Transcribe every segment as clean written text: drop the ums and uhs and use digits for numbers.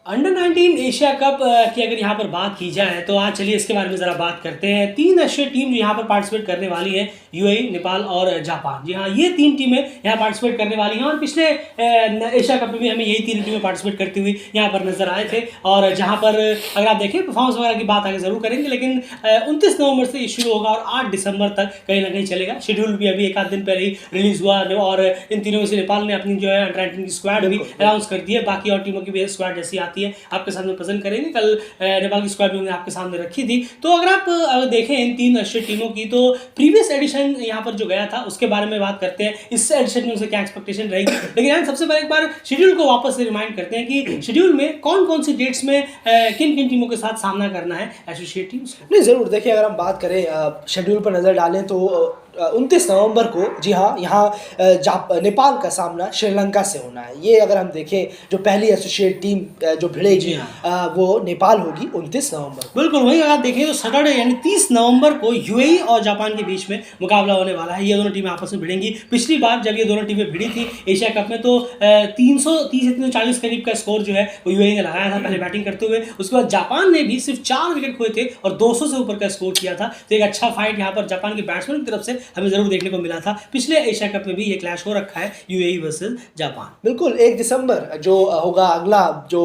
Under 19 Asia cup की अगर यहाँ पर बात की जाए तो आज चलिए इसके बारे में ज़रा बात करते हैं। 3 एशिया टीम जो यहाँ पर पार्टिसिपेट करने वाली है, यूएई, नेपाल और जापान। जी हाँ, ये 3 टीमें यहाँ पार्टिसिपेट करने वाली हैं और पिछले एशिया कप में भी हमें यही 3 टीमें पार्टिसिपेट करती हुई यहाँ पर नजर आए थे। और जहाँ पर अगर आप देखें परफॉर्मेंस वगैरह की बात आगे ज़रूर करेंगे, लेकिन 29 नवंबर से ये शुरू होगा और 8 दिसंबर तक कहीं ना कहीं चलेगा। शेड्यूल भी अभी एक आध दिन पहले ही रिलीज हुआ और इन तीनों में से नेपाल ने अपनी जो है अंडर 19 की स्क्वाड भी अनाउंस कर दी है। बाकी और टीमों की भी स्क्वाड जैसी आती है आपके सामने प्रेजेंट करेंगे। कल नेपाल की स्क्वाड भी हमने आपके सामने रखी थी। तो अगर आप देखें इन 3 एशियन टीमों की, तो प्रीवियस एडिशन यहाँ पर जो गया था उसके बारे में बात करते हैं। इस एडिशन में उनसे क्या एक्सपेक्टेशन रहेगी, लेकिन यार सबसे पहले एक बार शेड्यूल को वापस से रिमाइंड करते हैं कि शेड्यूल में कौन कौन सी डेट्स में किन किन टीमों के साथ सामना करना है एसोसिएट टीम्स को। नहीं, ज़रूर देखिए, अगर हम बात करें शेड्यूल पर नज़र डालें तो 29 नवंबर को, जी हाँ, यहाँ नेपाल का सामना श्रीलंका से होना है। ये अगर हम देखें, जो पहली एसोसिएट टीम जो भिड़ेगी वो नेपाल होगी 29 नवंबर को। बिल्कुल वही। अगर आप देखें तो सैटरडे यानी 30 नवंबर को यूएई और जापान के बीच में मुकाबला होने वाला है। ये दोनों टीमें आपस में भिड़ेंगी। पिछली बार जब ये दोनों टीमें भिड़ी थी एशिया कप में तो 330 से 340 करीब का स्कोर जो है वो यूएई ने लगाया था पहले बैटिंग करते हुए। उसके बाद जापान ने भी सिर्फ 4 विकेट खोए थे और 200 से ऊपर का स्कोर किया था। तो एक अच्छा फाइट यहाँ पर जापान के बैट्समैन की तरफ से हमें जरूर देखने को मिला था। पिछले एशिया कप में भी ये क्लैश हो रखा है, यूएई वर्सेस जापान। बिल्कुल, 1 दिसंबर जो होगा अगला जो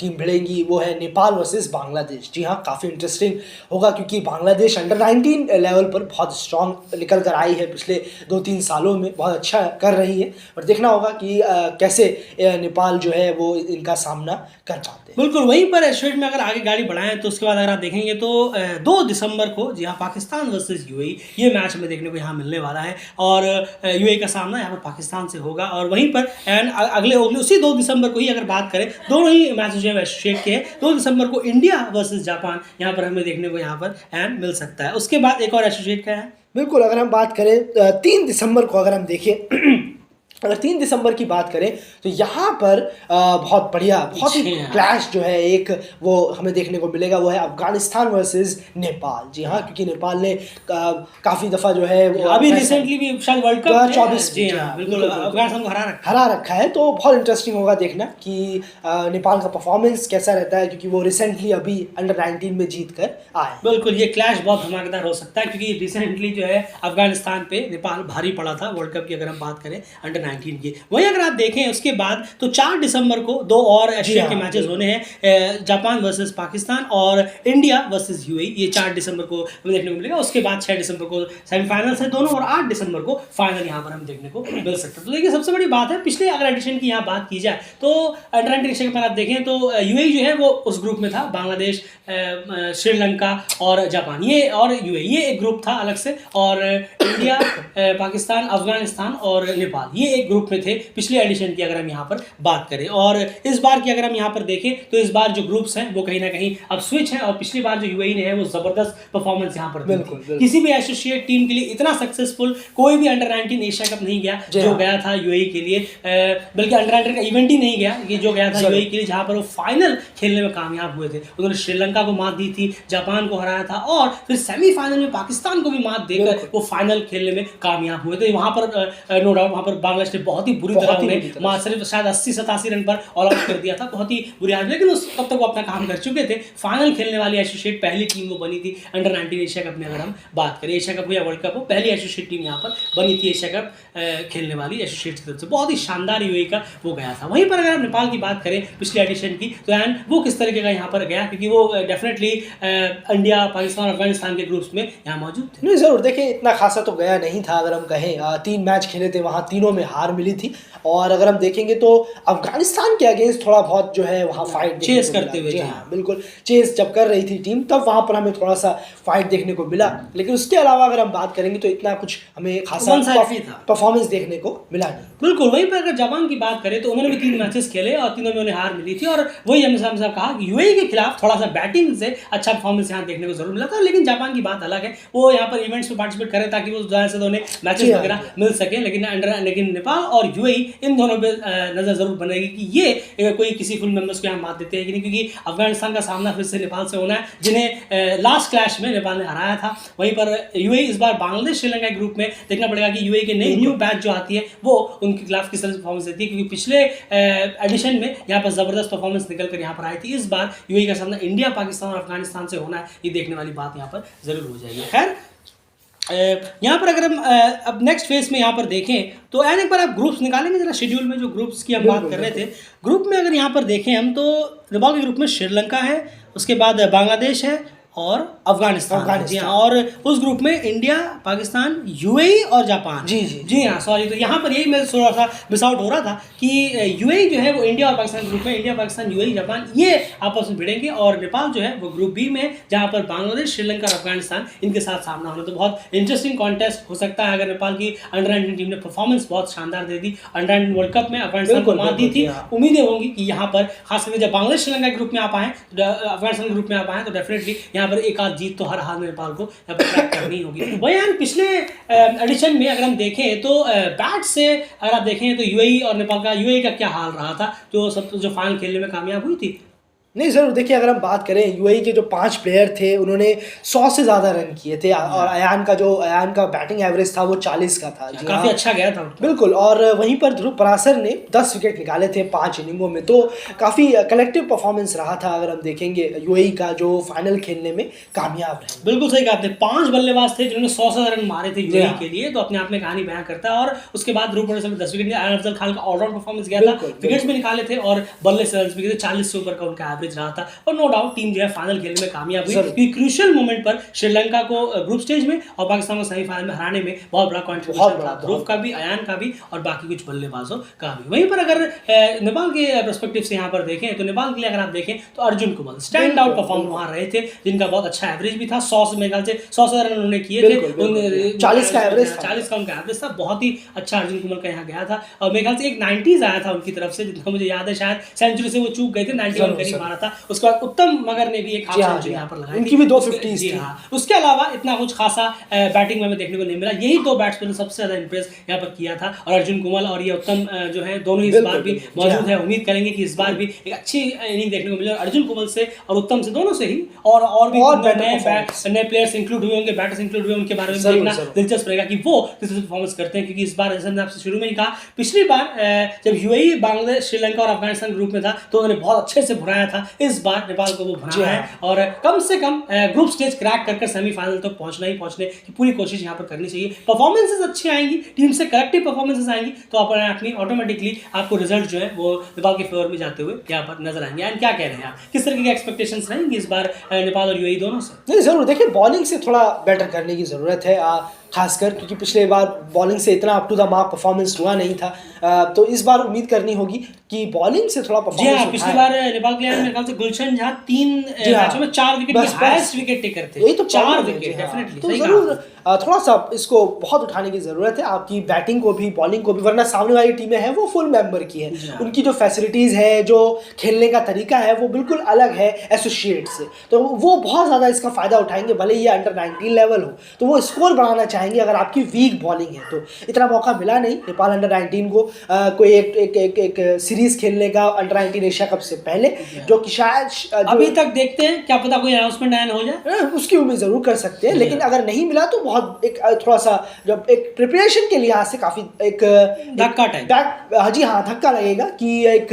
टीम भिड़ेंगी वो है नेपाल वर्सेस बांग्लादेश। जी हाँ, काफ़ी इंटरेस्टिंग होगा क्योंकि बांग्लादेश अंडर 19 लेवल पर बहुत स्ट्रॉन्ग निकल कर आई है। पिछले 2-3 सालों में बहुत अच्छा कर रही है और देखना होगा कि कैसे नेपाल जो है वो इनका सामना कर पाते हैं। बिल्कुल वहीं पर एशिया में अगर आगे गाड़ी बढ़ाएं तो उसके बाद अगर आप देखेंगे तो 2 दिसंबर को जी हाँ पाकिस्तान वर्सेस यूएई ये मैच हमें देखने को यहाँ मिलने वाला है और यूएई का सामना यहाँ पर पाकिस्तान से होगा। और वहीं पर अगले उसी 2 दिसंबर को ही अगर बात करें, दोनों ही मैच जो है एशिया के हैं, 2 दिसंबर को इंडिया वर्सेस जापान यहाँ पर हमें देखने को यहाँ पर मिल सकता है। उसके बाद एक और एसोसिएट का है। बिल्कुल, अगर हम बात करें 3 दिसंबर को, अगर हम देखें अगर 3 दिसंबर की बात करें तो यहाँ पर बहुत बढ़िया, बहुत ही क्लैश जो है एक वो हमें देखने को मिलेगा, वो है अफगानिस्तान वर्सेस नेपाल। जी हाँ, क्योंकि नेपाल ने काफ़ी दफ़ा जो है वो अभी रिसेंटली भी शायद वर्ल्ड कप 24 जी हाँ बिल्कुल अफगानिस्तान को हरा रखा है। तो बहुत इंटरेस्टिंग होगा देखना कि नेपाल का परफॉर्मेंस कैसा रहता है, क्योंकि वो रिसेंटली अभी अंडर 19 में जीत कर आए। बिल्कुल ये क्लैश बहुत धमाकेदार हो सकता है क्योंकि रिसेंटली जो है अफगानिस्तान पे नेपाल भारी पड़ा था वर्ल्ड कप की अगर हम बात करें अंडर 19 की। वहीं अगर आप देखें उसके बाद तो 4 दिसंबर को 2 और एशिया के मैचेस होने हैं, जापान वर्सेस पाकिस्तान और इंडिया वर्सेस यूएई। ये 4 दिसंबर को हमें देखने को मिलेगा। उसके बाद 6 दिसंबर को सेमीफाइनल्स है दोनों और 8 दिसंबर को फाइनल यहाँ पर हम देखने को मिल सकता है। तो देखिए सबसे बड़ी बात है, पिछले अगर एडिशन की यहाँ बात की जाए तो अंडर 19 एशिया कप आप देखें तो यूएई जो है वो उस ग्रुप में था, बांग्लादेश, श्रीलंका और जापान ये और यूएई ये एक ग्रुप था अलग से, और इंडिया, पाकिस्तान, अफगानिस्तान और नेपाल ये एक ग्रुप में थे पिछले एडिशन की अगर हम यहाँ पर बात करें। और इस बार की अगर हम यहाँ पर देखें तो इस बार जो ग्रुप्स हैं वो कहीं ना कहीं अब स्विच है और पिछली बार जो यूएई ने है वो जबरदस्त परफॉर्मेंस यहाँ पर दी। किसी भी एसोसिएट टीम के लिए इतना सक्सेसफुल कोई भी अंडर 19 एशिया कप नहीं गया जो गया था यूएई के लिए, बल्कि अंडर 19 का इवेंट ही नहीं गया ये जो गया था यूएई के लिए, जहाँ पर वो फाइनल खेलने में कामयाब हुए थे। उन्होंने श्रीलंका को मात दी थी, जापान को हराया था और फिर सेमीफाइनल में पाकिस्तान को भी मात देकर वो फाइनल खेलने में कामयाब हुए थे। वहाँ पर नो डाउट वहाँ पर बांग्लादेश ने बहुत ही बुरी तरह सिर्फ शायद 80-87 रन पर ऑल आउट कर दिया था, बहुत ही बुरी हालत, लेकिन उस तब तक वो अपना काम कर चुके थे। फाइनल खेलने वाली एसोसिएट पहली टीम वो बनी थी अंडर 19 एशिया कप में। अगर हम बात करें एशिया कप हो या वर्ल्ड कप हो, पहली एसोसिएट टीम यहाँ पर बनी थी एशिया कप खेलने वाली एसोसिएट की तरफ से। बहुत ही शानदार यूएई का वो गया था। वहीं पर अगर हम नेपाल की बात करें पिछले एडिशन की तो एंड वो किस तरीके का यहाँ पर गया, क्योंकि वो डेफिनेटली इंडिया, पाकिस्तान, अफगानिस्तान के ग्रुप्स में यहाँ मौजूद थे। नहीं, ज़रूर देखिए, इतना खासा तो गया नहीं था। अगर हम कहें 3 मैच खेले थे, वहाँ तीनों में हार मिली थी। और अगर हम देखेंगे तो अफगानिस्तान के अगेंस्ट थोड़ा बहुत जो है वहाँ फाइट चेस करते हुए, हाँ बिल्कुल, चेस जब कर रही थी टीम तब वहाँ पर हमें थोड़ा सा फाइट देखने को मिला, लेकिन उसके अलावा अगर हम बात करेंगे तो इतना कुछ हमें खासा परफॉर्मेंस देखने को मिला नहीं। बिल्कुल वहीं पर अगर जापान की बात करें तो उन्होंने भी 3 मैचेस खेले और तीनों में उन्हें हार मिली थी। और वही हमने साहब कहा कि यूएई के खिलाफ थोड़ा सा बैटिंग से अच्छा परफॉर्मेंस यहाँ देखने को जरूर मिला था, लेकिन जापान की बात अलग है, वो यहाँ पर इवेंट्स में पार्टिसिपेट करे ताकि वो ज़्यादा से उन्हें मैचेस वगैरह मिल सके। लेकिन नेपाल और यूएई इन दोनों पे नज़र ज़रूर बनेगी कि ये कोई किसी फुल मेंबर्स को यहाँ मात देते हैं कि नहीं, क्योंकि अफगानिस्तान का सामना फिर से नेपाल से होना है, जिन्हें लास्ट क्लैश में नेपाल ने हराया था। वहीं पर यूएई इस बार बांग्लादेश श्रीलंका के ग्रुप में देखना पड़ेगा कि यूएई के नई न्यू बैच जो आती है वो उनके खिलाफ किस तरह से परफॉर्मेंस देती है, क्योंकि पिछले एडिशन में यहाँ पर ज़बरदस्त परफॉर्मेंस निकल कर यहाँ पर आई थी। इस बार यूएई का सामना इंडिया, पाकिस्तान और अफगानिस्तान से होना है, ये देखने वाली बात यहाँ पर ज़रूर हो जाएगी। खैर यहाँ पर अगर हम अब नेक्स्ट फेज में यहाँ पर देखें तो एन एक बार आप ग्रुप्स निकालेंगे जरा, शेड्यूल में जो ग्रुप्स की हम बात कर रहे थे, ग्रुप में अगर यहाँ पर देखें हम तो नेपाल के ग्रुप में श्रीलंका है, उसके बाद बांग्लादेश है और अफगानिस्तान। जी हाँ, और उस ग्रुप में इंडिया, पाकिस्तान, यूएई और जापान। जी हाँ, सॉरी, तो यहाँ पर यही मैं थोड़ा सा मिस आउट हो रहा था कि यूएई जो है वो इंडिया और पाकिस्तान ग्रुप में, इंडिया, पाकिस्तान, यूएई, जापान ये आपस में भिड़ेंगे, और नेपाल जो है वो ग्रुप बी में, जहाँ पर बांग्लादेश, श्रीलंका और अफगानिस्तान इनके साथ सामना होना। तो बहुत इंटरेस्टिंग कॉन्टेस्ट हो सकता है अगर नेपाल की अंडर-19 टीम ने परफॉर्मेंस बहुत शानदार दे दी, अंडर-19 वर्ल्ड कप में अफगानिस्तान को मात दी थी। उम्मीदें होंगी कि यहाँ पर खास करके जब बांग्लादेश श्रीलंका ग्रुप में आ पाएँ, अफगानिस्तान ग्रुप में आ पाएँ, तो डेफिनेटली यहाँ पर एक आध जीत तो हर हाल में नेपाल को यहाँ पर क्रैक करनी होगी। वही यार पिछले एडिशन में अगर हम देखें तो बैट से अगर आप देखें तो यूएई और नेपाल का, यूएई का क्या हाल रहा था जो फाइनल खेलने में कामयाब हुई थी। नहीं ज़रूर, देखिए अगर हम बात करें यूएई के जो 5 प्लेयर थे उन्होंने 100 से ज़्यादा रन किए थे, और अयान का बैटिंग एवरेज था वो 40 का था। काफ़ी अच्छा गया था बिल्कुल। और वहीं पर ध्रुव पराशर ने 10 विकेट निकाले थे 5 इनिंगों में, तो काफ़ी कलेक्टिव परफॉर्मेंस रहा था अगर हम देखेंगे यूएई का, जो फाइनल खेलने में कामयाब रहे। बिल्कुल सही कहा आपने, 5 बल्लेबाज थे जिन्होंने 100 से रन मारे थे यूएई के लिए, तो अपने आप में कहानी बयां करता है। और उसके बाद ध्रुव पराशर ने 10 विकेट, अफजल खान का ऑलराउंड परफॉर्मेंस गया था, विकेट्स भी निकाले थे और बल्ले से रन भी, 40 से ऊपर का उनका एवरेज रहा था। और नो डाउट टीम जो है फाइनल खेलने में कामयाब हुई, क्योंकि क्रूशियल मोमेंट पर श्रीलंका को ग्रुप स्टेज में और पाकिस्तान को सेमीफाइनल में हराने में बहुत बड़ा कंट्रीब्यूशन था, ध्रुव का भी, अयान का भी और बाकी कुछ बल्लेबाजों का भी। वहीं पर अगर नेपाल के पर्सपेक्टिव से यहाँ पर देखें तो नेपाल के लिए अगर आप देखें तो अर्जुन कुमल स्टैंड आउट परफॉर्म वहाँ रहे थे, जिनका बहुत अच्छा एवरेज भी था, 100 से मेरे ख्याल से 100 रन उन्होंने किए थे, 40 का एवरेज उनका एवरेज था, बहुत ही अच्छा अर्जुन कुमल का यहाँ गया था। और मेरे ख्याल से एक 90s आया था उनकी तरफ से, जिनका मुझे याद है शायद सेंचुरी से वो चूक गए थे, 91 करीब मारा था। उसके बाद उत्तम मगर ने भी एक हाफ सेंचुरी यहाँ पर लगाई, उनकी भी 250 थी। उसके अलावा इतना कुछ खासा बैटिंग में हमें देखने को नहीं मिला। यही 2 बैट्समैन सबसे ज्यादा इंप्रेस यहाँ पर किया था, और अर्जुन कुमल और ये उत्तम जो है दोनों ही इस बार भी मौजूद है। उम्मीद करेंगे कि इस बार भी एक अच्छी इनिंग देखने को मिले, और अर्जुन कुमल से और उत्तम से, दोनों से ही, और भी नए प्लेयर्स इंक्लूड हुए होंगे, बैटर्स इंक्लूड हुए, उनके बारे में देखना दिलचस्प रहेगा कि वो किस तरह परफॉर्मेंस करते हैं। क्योंकि इस बार जैसे मैंने आपसे शुरू में ही कहा, पिछली बार जब यूएई, बांग्लादेश, श्रीलंका और अफगानिस्तान ग्रुप में था तो उन्होंने बहुत अच्छे से भुनाया था। इस बार नेपाल को वो भुनाया है, और कम से कम ग्रुप स्टेज क्रैक कर सेमीफाइनल तक पहुंचने की पूरी कोशिश यहाँ पर करनी चाहिए। परफॉर्मेंसेस अच्छी आएंगी, टीम से कलेक्टिव परफॉर्मेंसेस आएंगी, तो अपनी ऑटोमेटिकली आपको रिजल्ट जो है वो नेपाल के फेवर में जाते हुए यहाँ पर नजर आएंगे। एंड क्या कह रहे हैं आप, किस तरह की एक्सपेक्टेशंस रहेंगी इस बार नेपाल और यूएई दोनों से? नहीं ज़रूर, देखिए बॉलिंग से थोड़ा बेटर करने की ज़रूरत है, खासकर क्योंकि पिछले बार बॉलिंग से इतना up to the mark performance हुआ नहीं था, तो इस बार उम्मीद करनी होगी कि बॉलिंग से थोड़ा परफॉर्मेंस। जी, पिछली बार नेपाल के लिए मेरे ख्याल से गुलशन झा 3 मैचों में 4 विकेट की हाईएस्ट विकेट टेकर थे। यही तो 4 विकेट डेफिनेटली, तो जरूर थोड़ा सा इसको बहुत उठाने की जरूरत है, आपकी बैटिंग को भी, बॉलिंग को भी, वरना सामने वाली टीमें हैं वो फुल मेंबर की है, उनकी जो फैसिलिटीज है, जो खेलने का तरीका है वो बिल्कुल अलग है एसोसिएट से, तो वो बहुत ज़्यादा इसका फायदा उठाएंगे। भले ये अंडर 19 लेवल हो तो वो स्कोर बढ़ाना चाहेंगे। अगर आपकी वीक बॉलिंग है तो इतना मौका मिला नहीं नेपाल अंडर 19 को कोई एक सीरीज खेलने का अंडर 19 एशिया कप से पहले, जो कि शायद अभी तक देखते हैं, क्या पता कोई अनाउंसमेंट आया हो जाए, उसकी उम्मीद जरूर कर सकते हैं। लेकिन अगर नहीं मिला तो बहुत एक थोड़ा सा जब एक प्रिपरेशन के लिहाज से काफी एक धक्का टाइप, जी हाँ, धक्का लगेगा कि एक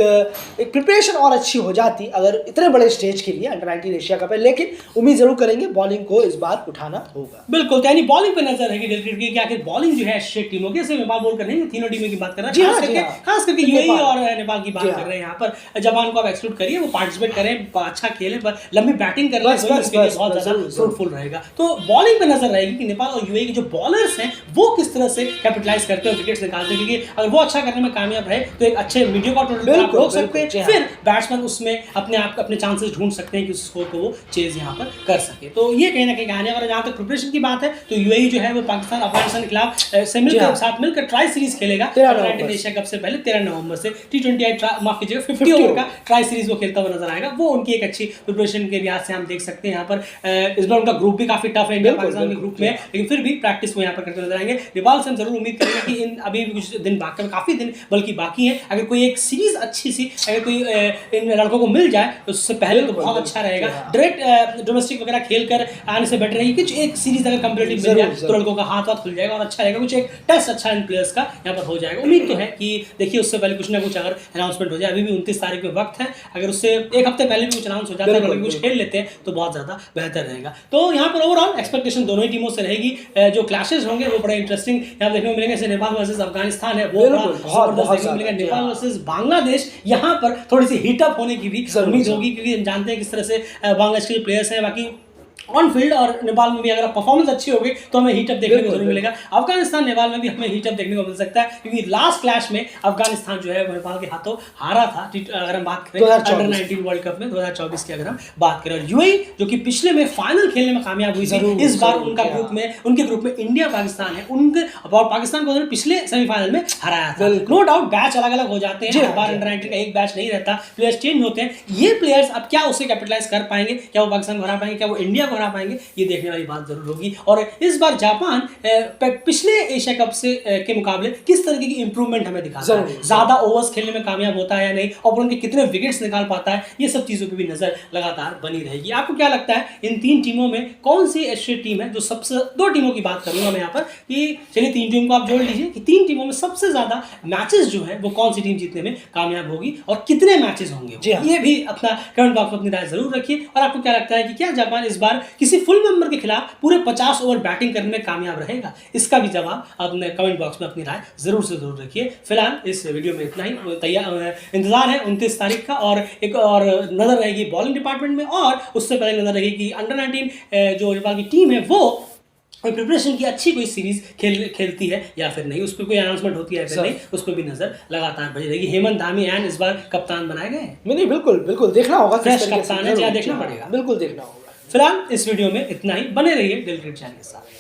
प्रिपरेशन और अच्छी हो जाती अगर इतने बड़े स्टेज के लिए अंडर 19 एशिया कप है। लेकिन उम्मीद जरूर करेंगे बॉलिंग को इस बार उठाना होगा। बिल्कुल, यानी बॉलिंग पे नजर है कि आखिर बॉलिंग जो है एशिया टीमों की, ऐसे नेपाल बोल कर नहीं, तीनों टीमों की बात कर रहे हैं, खास करके यूएई और नेपाल की बात कर रहे हैं। यहाँ पर जापान को आप एक्सक्लूड करिए, वो पार्टिसिपेट करें, अच्छा खेले, पर लंबी बैटिंग कर रहे हैं, बहुत ज्यादा फ्रूटफुल रहेगा। तो बॉलिंग पे नजर रहेगी कि नेपाल और यूएई के जो बॉलर्स हैं वो किस तरह से कैपिटलाइज करते हैं, विकेट्स निकालते हैं, क्योंकि अगर वो अच्छा करने में कामयाब रहे तो एक अच्छे मीडियोकर टोटल आप रोक सकते हैं, फिर बैट्समैन उसमें अपने चांसेस ढूंढ सकते हैं कि उस स्कोर को वो चेज यहाँ पर कर सके। तो ये कहीं ना कहीं कहानी है। और जहाँ तक प्रिपरेशन की बात है तो यूएई जो है वो पाकिस्तान अफगानिस्तान के खिलाफ से मिलकर साथ मिलकर ट्राई सीरीज खेलेगा अंडर-19 एशिया कप से पहले 13 नवंबर से। T20 माफ कीजिएगा 50 ओवर का ट्राई सीरीज वो खेलता हुआ नजर आएगा। वो उनकी एक अच्छी प्रिपरेशन के लिहाज से हम देख सकते हैं। यहाँ पर इस बार उनका ग्रुप भी काफी टफ है, इंडिया पाकिस्तान के ग्रुप में, लेकिन फिर भी प्रैक्टिस वो यहाँ पर करते नजर आएंगे। नेपाल से हम जरूर उम्मीद करेंगे कि इन अभी भी कुछ दिन बाकी, काफी दिन बल्कि बाकी है, अगर कोई एक सीरीज अच्छी सी अगर कोई इन लड़कों को मिल जाए तो उससे पहले तो बहुत अच्छा रहेगा। डायरेक्ट डोमेस्टिक वगैरह खेल कर आने से बेटर रहेगी। कुछ एक सीरीज अगर कंपेटिटिव मिल जाए तो लड़कों का हाथ खुल जाएगा और अच्छा रहेगा। कुछ एक टेस्ट अच्छा इन प्लेयर्स का यहाँ पर हो जाएगा। उम्मीद तो है कि देखिए उससे पहले कुछ ना कुछ अगर अनाउंसमेंट हो जाए, अभी भी 29 तारीख में वक्त है, अगर उससे एक हफ्ते पहले भी कुछ अनाउंस हो जाता है, अगर कुछ खेल लेते हैं तो बहुत ज्यादा बेहतर रहेगा। तो यहाँ पर ओवरऑल एक्सपेक्टेशन दोनों ही टीमों से रहेगी। जो क्लैशेस होंगे वो बड़े इंटरेस्टिंग यहाँ देखने को मिलेंगे। जैसे नेपाल वर्सेस अफगानिस्तान है वो जबरदस्त देखने को मिलेगा। नेपाल वर्सेस बांग्लादेश यहाँ पर थोड़ी सी हीटअप होने की भी उम्मीद होगी, क्योंकि हम जानते हैं किस तरह से बांग्लादेश के प्लेयर्स हैं। बाकी ऑन फील्ड और नेपाल में भी अगर परफॉर्मेंस अच्छी होगी तो हमें हीटअप देखने को जरूर मिलेगा। अफगानिस्तान नेपाल में भी हमें हीटअप देखने को मिल सकता है, क्योंकि लास्ट क्लैश में अफगानिस्तान जो है नेपाल के हाथों हारा था। अगर हम बात करें अंडर-19 वर्ल्ड कप में 2024 की अगर हम बात करें, और यूएई जो कि पिछले में फाइनल खेलने में कामयाब हुई थी, इस बार उनके ग्रुप में इंडिया पाकिस्तान है, उनके और पाकिस्तान को उन्होंने पिछले सेमीफाइनल में हराया था। नो डाउट बैच अलग अलग हो जाते हैं, हर बार अंडर-19 का एक बैच नहीं रहता, प्लेयर्स चेंज होते हैं। ये प्लेयर्स अब क्या उसे कैपिटलाइज कर पाएंगे, क्या वो पाकिस्तान को हरा पाएंगे, क्या वो इंडिया को हरा पाएंगे, ये देखने वाली बात जरूर होगी। और इस बार जापान पिछले एशिया कप से के मुकाबले किस तरीके की इंप्रूवमेंट हमें दिखाता है, ज्यादा ओवर्स खेलने में कामयाब होता है या नहीं, और उनके कितने विकेट्स निकाल पाता है, ये सब चीजों की भी नजर लगातार बनी रहेगी। आपको क्या लगता है इन तीन टीमों में कौन सी एशिया टीम है जो सबसे, दो टीमों की बात करूंगा मैं यहाँ पर, कि चलिए तीन टीम को आप जोड़ लीजिए कि तीन टीमों में सबसे ज्यादा मैचेस जो है वो कौन सी टीम जीतने में कामयाब होगी और कितने मैचेस होंगे, ये भी अपना कमेंट बॉक्स में अपनी राय जरूर रखिए। और आपको क्या लगता है कि क्या जापान इस बार किसी फुल मेंबर के खिलाफ पूरे 50 ओवर बैटिंग करने में कामयाब रहेगा, इसका भी जवाब अपने कमेंट बॉक्स में अपनी राय जरूर से जरूर रखिए। फिलहाल इस वीडियो में इतना ही, तैयार इंतजार है 29 तारीख का, और एक और नजर रहेगी बॉलिंग डिपार्टमेंट में, और उससे पहले नजर रहेगी कि अंडर-19 जो नेपाल की टीम है वो प्रिपरेशन की अच्छी कोई सीरीज खेलती है या फिर नहीं, उस पर कोई अनाउंसमेंट होती है फिर नहीं, उस पर भी नजर लगातार बनी रहेगी। हेमंत धामी एंड इस बार कप्तान बनाए गए हैं। नहीं, बिल्कुल बिल्कुल देखना होगा, फ्रेश कप्तान है, देखना पड़ेगा, बिल्कुल देखना होगा। फिलहाल इस वीडियो में इतना ही, बने रहिए दिल क्रिकेट चैनल के साथ।